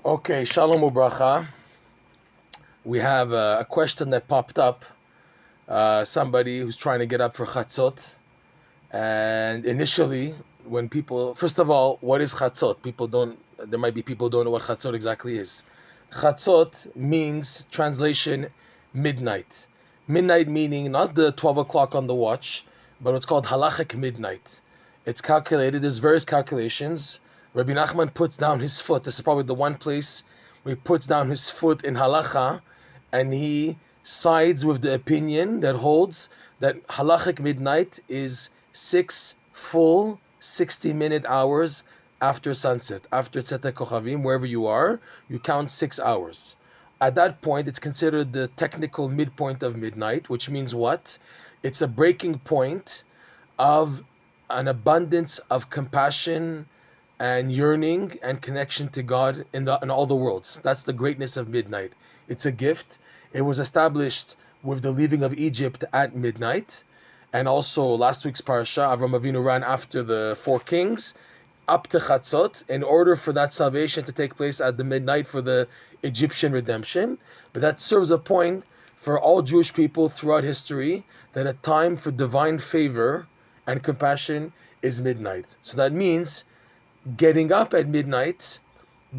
Okay, Shalom Ubracha. We have a question that popped up. Somebody who's trying to get up for Chatzot. And initially, when people, first of all, what is Chatzot? There might be people who don't know what Chatzot exactly is. Chatzot means, translation, midnight. Midnight meaning not the 12 o'clock on the watch, but it's called halachic midnight. It's calculated, there's various calculations. Rabbi Nachman puts down his foot. This is probably the one place where he puts down his foot in halacha, and he sides with the opinion that holds that halachic midnight is 6 full 60-minute hours after sunset, after Tzete Kochavim, wherever you are, you count 6 hours. At that point, it's considered the technical midpoint of midnight, which means what? It's a breaking point of an abundance of compassion and yearning and connection to God in all the worlds. That's the greatness of midnight. It's a gift. It was established with the leaving of Egypt at midnight, and also last week's parasha, Avram Avinu ran after the four kings up to Chatzot in order for that salvation to take place at the midnight for the Egyptian redemption. But that serves a point for all Jewish people throughout history that a time for divine favor and compassion is midnight. So that means getting up at midnight,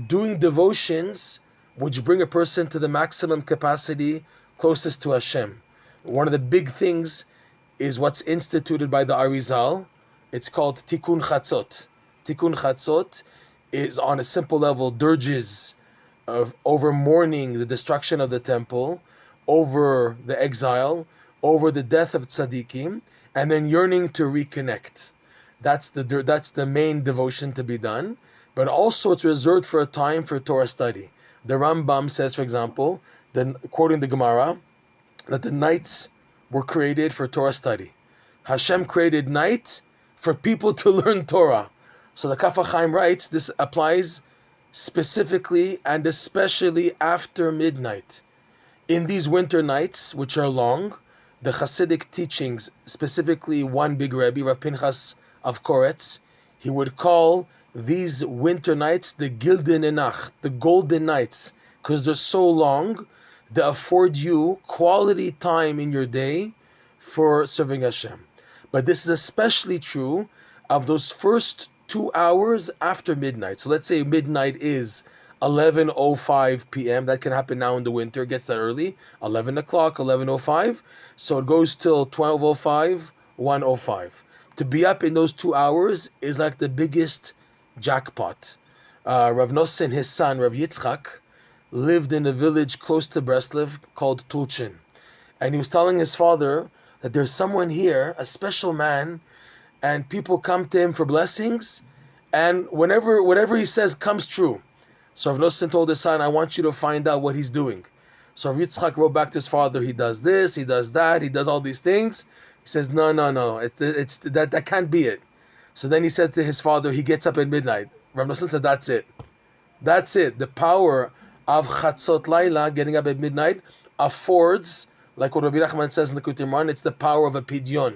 doing devotions which bring a person to the maximum capacity closest to Hashem. One of the big things is what's instituted by the Arizal. It's called Tikkun Chatzot. Tikkun Chatzot is on a simple level dirges over mourning the destruction of the temple, over the exile, over the death of tzaddikim, and then yearning to reconnect. That's the main devotion to be done. But also it's reserved for a time for Torah study. The Rambam says, for example, quoting the Gemara, that the nights were created for Torah study. Hashem created night for people to learn Torah. So the Kaf HaChaim writes, this applies specifically and especially after midnight. In these winter nights, which are long, the Hasidic teachings, specifically one big Rebbe, Rav Pinchas of Koretz, he would call these winter nights the Gildene Nacht, the golden nights, because they're so long, they afford you quality time in your day for serving Hashem. But this is especially true of those first 2 hours after midnight. So let's say midnight is 11:05 p.m. That can happen now in the winter. It gets that early. 11 o'clock, 11:05. So it goes till 12:05, 1:05. To be up in those 2 hours is like the biggest jackpot. Rav Nosson, his son, Rav Yitzchak, lived in a village close to Breslev called Tulchin. And he was telling his father that there's someone here, a special man, and people come to him for blessings, and whatever he says comes true. So Rav Nosson told his son, I want you to find out what he's doing. So Rav Yitzchak wrote back to his father, he does this, he does that, he does all these things. He says, no, it's that can't be it. So then he said to his father, he gets up at midnight. Rav Nosson said, that's it. That's it. The power of Chatzot Laila, getting up at midnight, affords, like what Rabbi Nachman says in the Likutei Moharan, it's the power of a pidyon,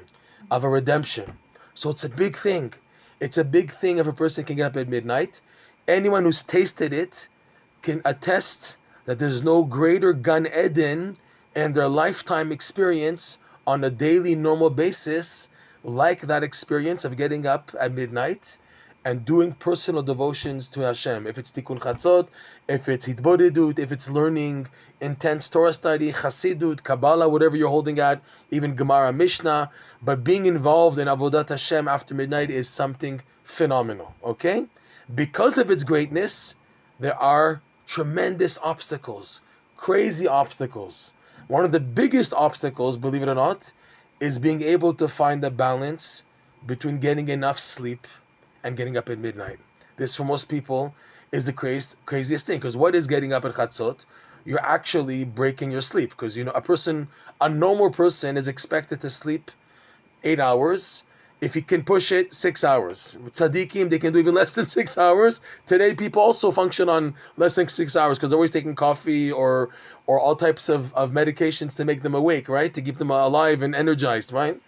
of a redemption. So it's a big thing. It's a big thing if a person can get up at midnight. Anyone who's tasted it can attest that there's no greater Gan Eden in their lifetime experience on a daily normal basis like that experience of getting up at midnight and doing personal devotions to Hashem. If it's Tikkun Chatzot, if it's Hitbodedut, if it's learning intense Torah study, Chasidut, Kabbalah, whatever you're holding at, even Gemara, Mishnah, but being involved in Avodat Hashem after midnight is something phenomenal, okay? Because of its greatness, there are tremendous obstacles, crazy obstacles. One of the biggest obstacles, believe it or not, is being able to find a balance between getting enough sleep and getting up at midnight. This, for most people, is the craziest thing. Because what is getting up at Chatzot? You're actually breaking your sleep. Because, a normal person is expected to sleep 8 hours. If he can push it, 6 hours. With tzaddikim, they can do even less than 6 hours. Today, people also function on less than 6 hours because they're always taking coffee or all types of medications to make them awake, right? To keep them alive and energized, right?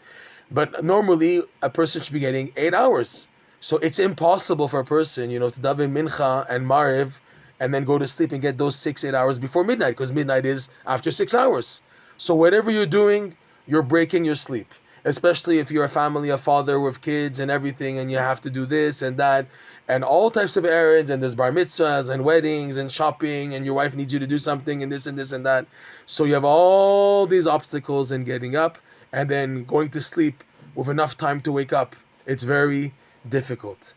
But normally, a person should be getting 8 hours. So it's impossible for a person, to daven mincha and mariv and then go to sleep and get those 6-8 hours before midnight, because midnight is after 6 hours. So whatever you're doing, you're breaking your sleep. Especially if you're a family, a father with kids and everything, and you have to do this and that, and all types of errands, and there's bar mitzvahs and weddings and shopping, and your wife needs you to do something and this and this and that. So you have all these obstacles in getting up and then going to sleep with enough time to wake up. It's very difficult.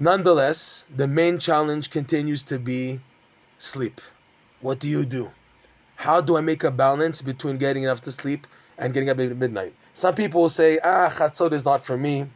Nonetheless, the main challenge continues to be sleep. What do you do? How do I make a balance between getting enough to sleep and getting up at midnight? Some people will say, chatzot is not for me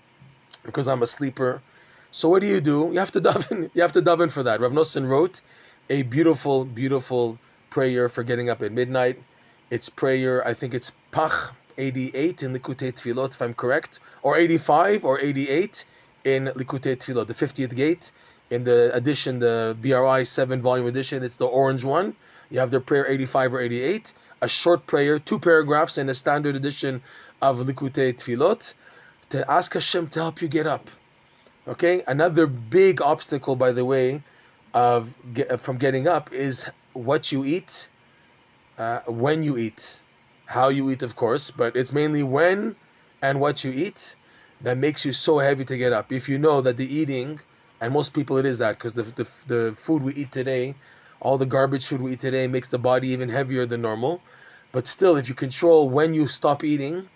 because I'm a sleeper. So what do? You have to daven. You have to daven for that. Rav Nosson wrote a beautiful, beautiful prayer for getting up at midnight. It's prayer, I think it's Pach 88 in Likutei Tfilot, if I'm correct, or 85 or 88 in Likutei Tfilot, the 50th gate. In the edition, the BRI 7-volume edition, it's the orange one. You have the prayer 85 or 88, a short prayer, 2 paragraphs in the standard edition of Likutei Tfilot, to ask Hashem to help you get up. Okay? Another big obstacle, by the way, from getting up is what you eat, when you eat, how you eat, of course, but it's mainly when and what you eat that makes you so heavy to get up. If you know that the eating, and most people it is that, because the food we eat today, all the garbage food we eat today makes the body even heavier than normal. But still, if you control when you stop eating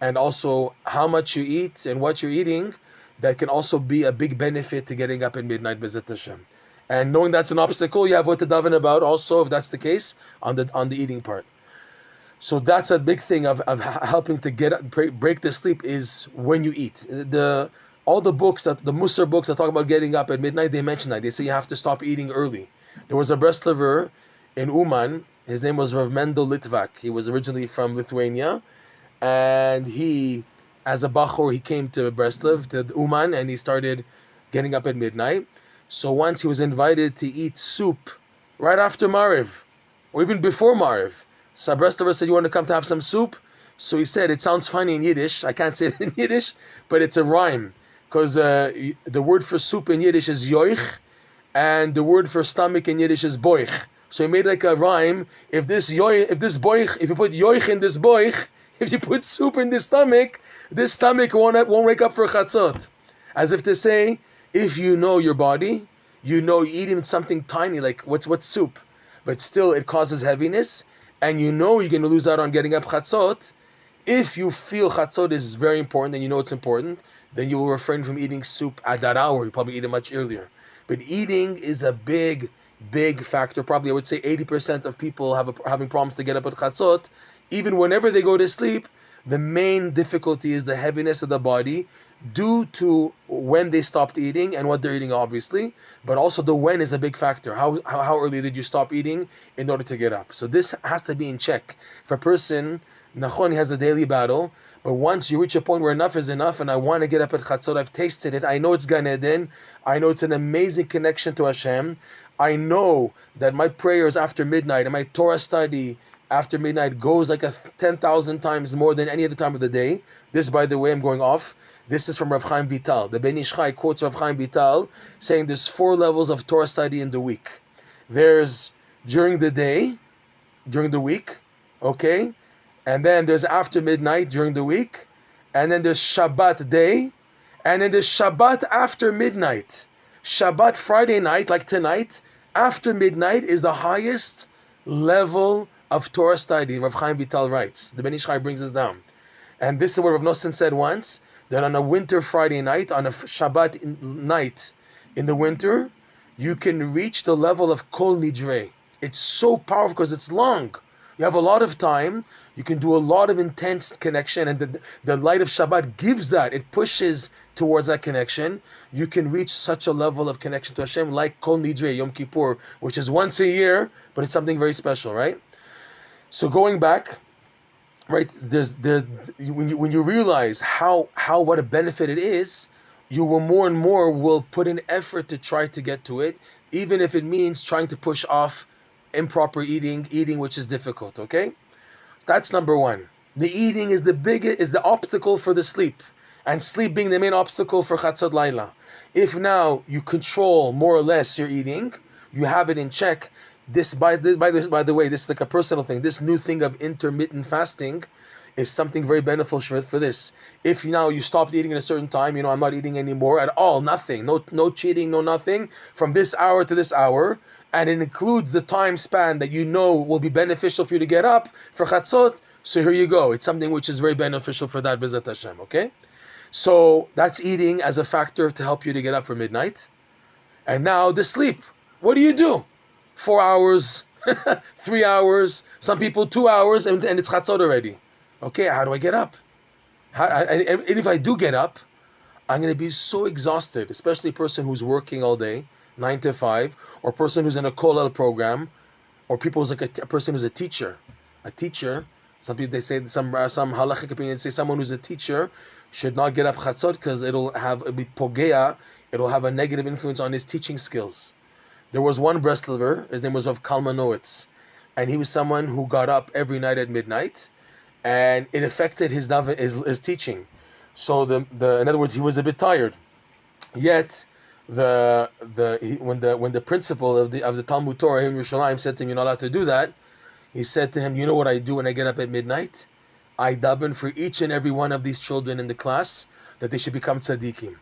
and also how much you eat and what you're eating, that can also be a big benefit to getting up at midnight, B'ezrat Hashem. And knowing that's an obstacle, you have what to daven about also, if that's the case, on the eating part. So that's a big thing of helping to break the sleep is when you eat. All the books, the Musar books that talk about getting up at midnight, they mention that. They say you have to stop eating early. There was a Breslover in Uman. His name was Rav Mendel Litvak. He was originally from Lithuania, and he, as a bachor, he came to Breslov, to Uman, and he started getting up at midnight. So once he was invited to eat soup right after Mariv, or even before Mariv. So Breslover said, "You want to come to have some soup?" So he said, "It sounds funny in Yiddish. I can't say it in Yiddish, but it's a rhyme, because the word for soup in Yiddish is yoich, and the word for stomach in Yiddish is boich. So he made like a rhyme. If you put yoich in this boich, if you put soup in this stomach won't wake up for chatzot. As if to say, if you know your body, you know you eat even something tiny like what's soup, but still it causes heaviness, and you know you're going to lose out on getting up chatzot. If you feel chatzot is very important and you know it's important, then you will refrain from eating soup at that hour. You probably eat it much earlier. But eating is a big, big factor. Probably I would say 80% of people having problems to get up at chatzot. Even whenever they go to sleep, the main difficulty is the heaviness of the body due to when they stopped eating and what they're eating, obviously. But also the when is a big factor. How early did you stop eating in order to get up? So this has to be in check. If a person, Nachon, has a daily battle, but once you reach a point where enough is enough and I want to get up at chatzot, I've tasted it, I know it's Gan Eden, I know it's an amazing connection to Hashem, I know that my prayers after midnight and my Torah study after midnight goes like 10,000 times more than any other time of the day. This, by the way, I'm going off. This is from Rav Chaim Vital. The Ben Ish Chai quotes Rav Chaim Vital saying there's 4 levels of Torah study in the week. There's during the day, during the week, okay? And then there's after midnight during the week. And then there's Shabbat day. And then there's Shabbat after midnight. Shabbat Friday night, like tonight, after midnight is the highest level of Torah study, Rav Chaim Vital writes. The Ben Ish Chai brings us down. And this is what Rav Nosson said once, that on a winter Friday night, on a Shabbat night in the winter, you can reach the level of Kol Nidre. It's so powerful because it's long. You have a lot of time, you can do a lot of intense connection, and the light of Shabbat gives that, it pushes towards that connection. You can reach such a level of connection to Hashem like Kol Nidre, Yom Kippur, which is once a year, but it's something very special, right? So going back, right, when you realize what a benefit it is, you will more and more will put in effort to try to get to it, even if it means trying to push off improper eating which is difficult. Okay, that's number one. The eating is the obstacle for the sleep, and sleep being the main obstacle for Chatzot Laila. If now you control more or less your eating, you have it in check. By the way, this is like a personal thing. This new thing of intermittent fasting is something very beneficial for this. If now you stopped eating at a certain time, I'm not eating anymore at all, nothing, no cheating, no nothing, from this hour to this hour, and it includes the time span that will be beneficial for you to get up for chatzot. So here you go. It's something which is very beneficial for that, B'ezrat Hashem. Okay, so that's eating as a factor to help you to get up for midnight. And now the sleep. What do? 4 hours, 3 hours, some people 2 hours, and it's chatzot already. Okay, how do I get up? And if I do get up, I'm going to be so exhausted, especially a person who's working all day, 9 to 5, or a person who's in a kollel program, or people who's like a person who's a teacher. A teacher, some people, they say, some halachic opinions say someone who's a teacher should not get up chatzot because it'll be pogea, it'll have a negative influence on his teaching skills. There was one Breslover, his name was Rav Kalmanowitz, and he was someone who got up every night at midnight, and it affected his teaching. So in other words, he was a bit tired. Yet when the principal of the Talmud Torah in Yerushalayim said to him, "You're not allowed to do that," he said to him, "You know what I do when I get up at midnight? I daven for each and every one of these children in the class that they should become tzaddikim,"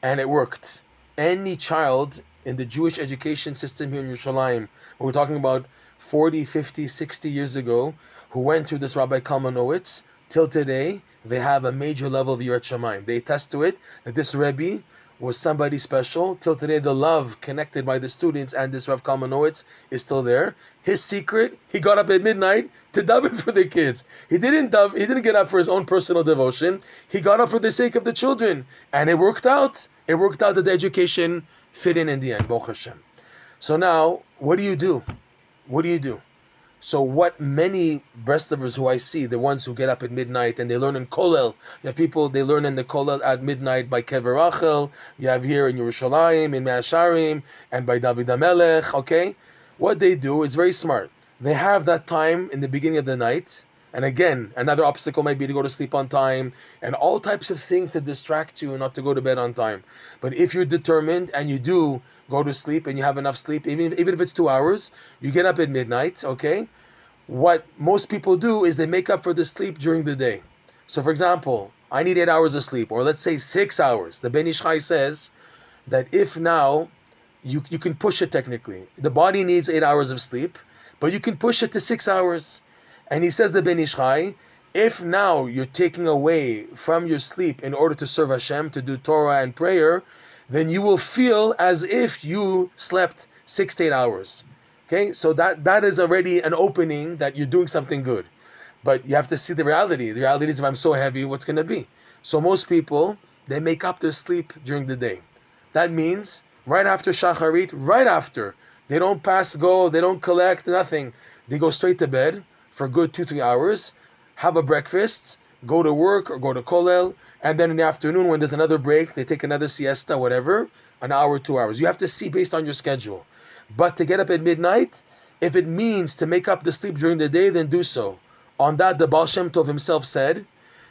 and it worked. Any child in the Jewish education system here in Yerushalayim, we're talking about 40, 50, 60 years ago, who went through this Rabbi Kalmanowitz, till today, they have a major level of Yirat Shamayim. They attest to it, that this Rebbe was somebody special. Till today, the love connected by the students and this Rav Kalmanowitz is still there. His secret, he got up at midnight to daven for the kids. He didn't get up for his own personal devotion. He got up for the sake of the children. And it worked out. It worked out that the education fit in the end, Baruch Hashem. So now, what do you do? What do you do? So what many Breslovers who I see, the ones who get up at midnight and they learn in Kollel, you have people, they learn in the Kollel at midnight by Kever Rachel, you have here in Yerushalayim, in Mea Sharim, and by David HaMelech, okay? What they do is very smart. They have that time in the beginning of the night, and again, another obstacle might be to go to sleep on time, and all types of things to distract you and not to go to bed on time. But if you're determined and you do go to sleep and you have enough sleep, even if it's 2 hours, you get up at midnight, okay? What most people do is they make up for the sleep during the day. So for example, I need 8 hours of sleep, or let's say 6 hours. The Ben Ish Chai says that if now, you can push it technically. The body needs 8 hours of sleep, but you can push it to 6 hours. And he says, the Ben Ish Chai, if now you're taking away from your sleep in order to serve Hashem, to do Torah and prayer, then you will feel as if you slept 6 to 8 hours. Okay, so that is already an opening that you're doing something good. But you have to see the reality. The reality is, if I'm so heavy, what's going to be? So most people, they make up their sleep during the day. That means right after Shacharit, right after, they don't pass go, they don't collect, nothing. They go straight to bed for a good 2-3 hours, have a breakfast, go to work or go to Kollel, and then in the afternoon when there's another break, they take another siesta, whatever, an hour, 2 hours. You have to see based on your schedule. But to get up at midnight, if it means to make up the sleep during the day, then do so. On that, the Baal Shem Tov himself said,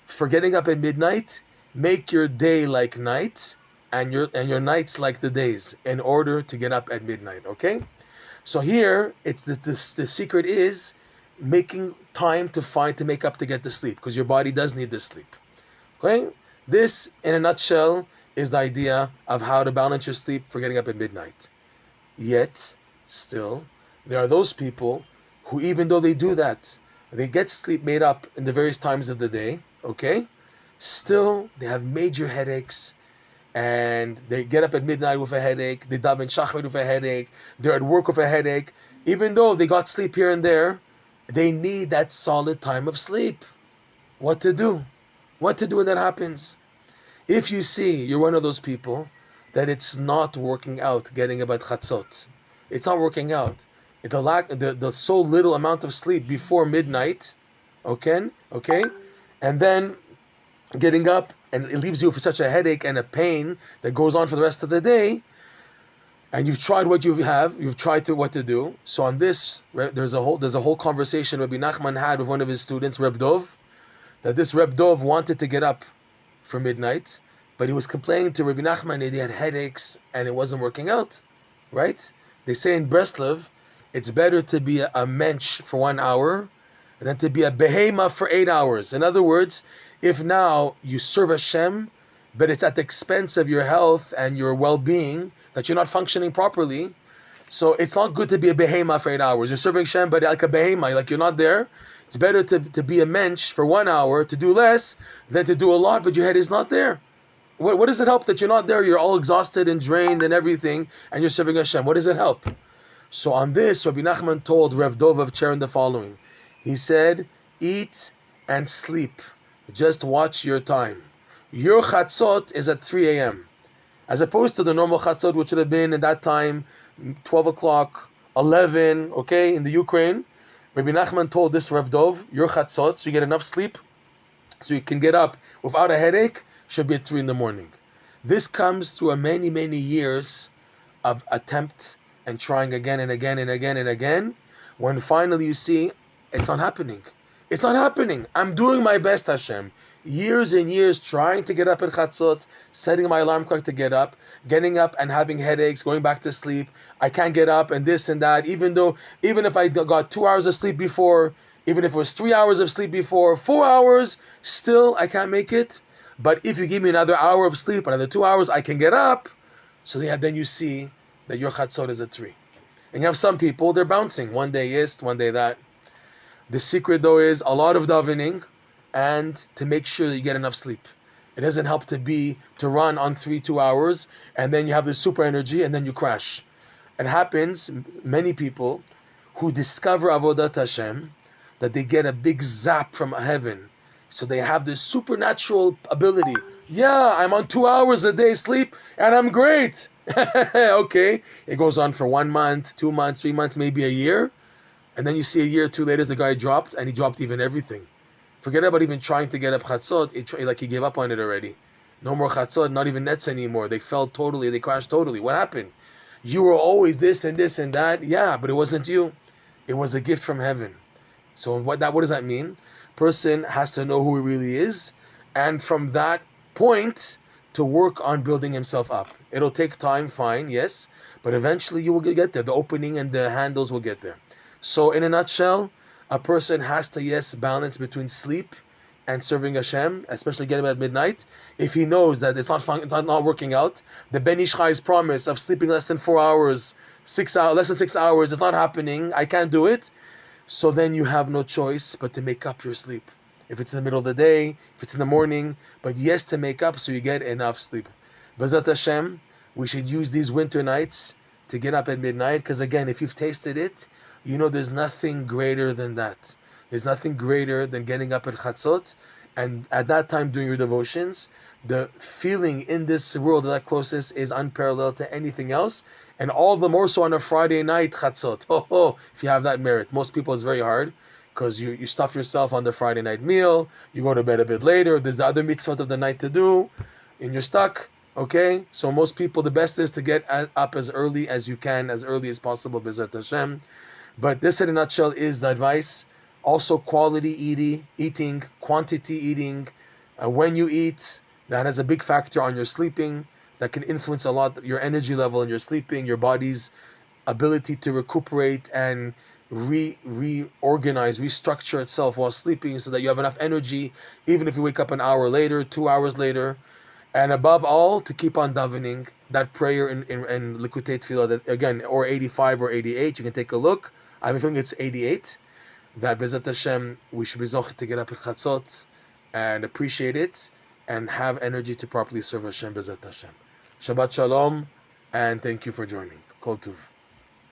for getting up at midnight, make your day like night, and your nights like the days, in order to get up at midnight. Okay? So here, it's the secret is making time to make up to get the sleep, because your body does need the sleep. Okay? This, in a nutshell, is the idea of how to balance your sleep for getting up at midnight. Yet, still, there are those people who, even though they do that, they get sleep made up in the various times of the day, okay? Still, they have major headaches, and they get up at midnight with a headache, they daven shachrit with a headache, they're at work with a headache. Even though they got sleep here and there, they need that solid time of sleep. What to do? What to do when that happens? If you see you're one of those people that it's not working out getting about chatzot, it's not working out. The so little amount of sleep before midnight, okay, and then getting up and it leaves you with such a headache and a pain that goes on for the rest of the day. And you've tried what you've tried what to do. So on this, there's a whole conversation Rabbi Nachman had with one of his students, Reb Dov, that this Reb Dov wanted to get up for midnight, but he was complaining to Rabbi Nachman that he had headaches and it wasn't working out, right? They say in Breslev, it's better to be a mensch for 1 hour than to be a behema for 8 hours. In other words, if now you serve Hashem, but it's at the expense of your health and your well-being, that you're not functioning properly, so it's not good to be a behema for 8 hours. You're serving Hashem, but like a behema, like you're not there. It's better to be a mensch for 1 hour, to do less, than to do a lot, but your head is not there. What does it help that you're not there? You're all exhausted and drained and everything, and you're serving Hashem. What does it help? So on this, Rabbi Nachman told Rav Dov of Cheren the following. He said, eat and sleep. Just watch your time. Your chatzot is at 3 a.m. As opposed to the normal chatzot, which would have been in that time, 12 o'clock, 11, okay, in the Ukraine. Rabbi Nachman told this Rav Dov, your chatzot, so you get enough sleep, so you can get up without a headache, should be at 3 in the morning. This comes through a many, many years of attempt and trying again and again and again and again, when finally you see, it's not happening. It's not happening. I'm doing my best, Hashem. Years and years trying to get up at Chatzot, setting my alarm clock to get up, getting up and having headaches, going back to sleep. I can't get up and this and that, even if I got 2 hours of sleep before, even if it was 3 hours of sleep before, 4 hours, still I can't make it. But if you give me another hour of sleep, another 2 hours, I can get up. So then you see that your chatzot is at 3. And you have some people, they're bouncing. One day this, one day that. The secret though is a lot of davening and to make sure that you get enough sleep. It doesn't help to run on 2 hours and then you have the super energy and then you crash. It happens, many people who discover Avodat Hashem, that they get a big zap from heaven. So they have this supernatural ability. Yeah, I'm on 2 hours a day sleep and I'm great. Okay. It goes on for 1 month, 2 months, 3 months, maybe a year. And then you see a year or two later, the guy dropped and he dropped even everything. Forget about even trying to get up chatzot. Like he gave up on it already. No more chatzot, not even nets anymore. They fell totally. They crashed totally. What happened? You were always this and this and that. Yeah, but it wasn't you. It was a gift from heaven. So what does that mean? Person has to know who he really is, and from that point to work on building himself up. It'll take time, fine, yes, but eventually you will get there. The opening and the handles will get there. So in a nutshell, a person has to, yes, balance between sleep and serving Hashem, especially getting up at midnight. If he knows that it's not working out, the Ben Ish Chai's promise of sleeping less than 4 hours, 6 hours, less than 6 hours, it's not happening, I can't do it. So then you have no choice but to make up your sleep. If it's in the middle of the day, if it's in the morning, but yes, to make up so you get enough sleep. B'ezrat Hashem, we should use these winter nights to get up at midnight, because again, if you've tasted it, you know there's nothing greater than that. There's nothing greater than getting up at Chatzot, and at that time doing your devotions. The feeling in this world that closest is unparalleled to anything else, and all the more so on a Friday night chatzot. If you have that merit. Most people it's very hard because you stuff yourself on the Friday night meal, you go to bed a bit later, there's the other mitzvot of the night to do, and you're stuck. Okay, so most people, the best is to get up as early as you can, as early as possible, B'ezrat Hashem. But this in a nutshell is the advice. Also quality eating, quantity eating, when you eat. That has a big factor on your sleeping. That can influence a lot your energy level in your sleeping, your body's ability to recuperate and reorganize, restructure itself while sleeping, so that you have enough energy, even if you wake up an hour later, 2 hours later. And above all, to keep on davening that prayer in Likutei Tefillah, that again, or 85 or 88. You can take a look. I have a feeling it's 88. That B'ezrat Hashem, we should be zocheh to get up at Chatzot and appreciate it, and have energy to properly serve Hashem, B'ezrat Hashem. Shabbat Shalom, and thank you for joining. Kol Tuv.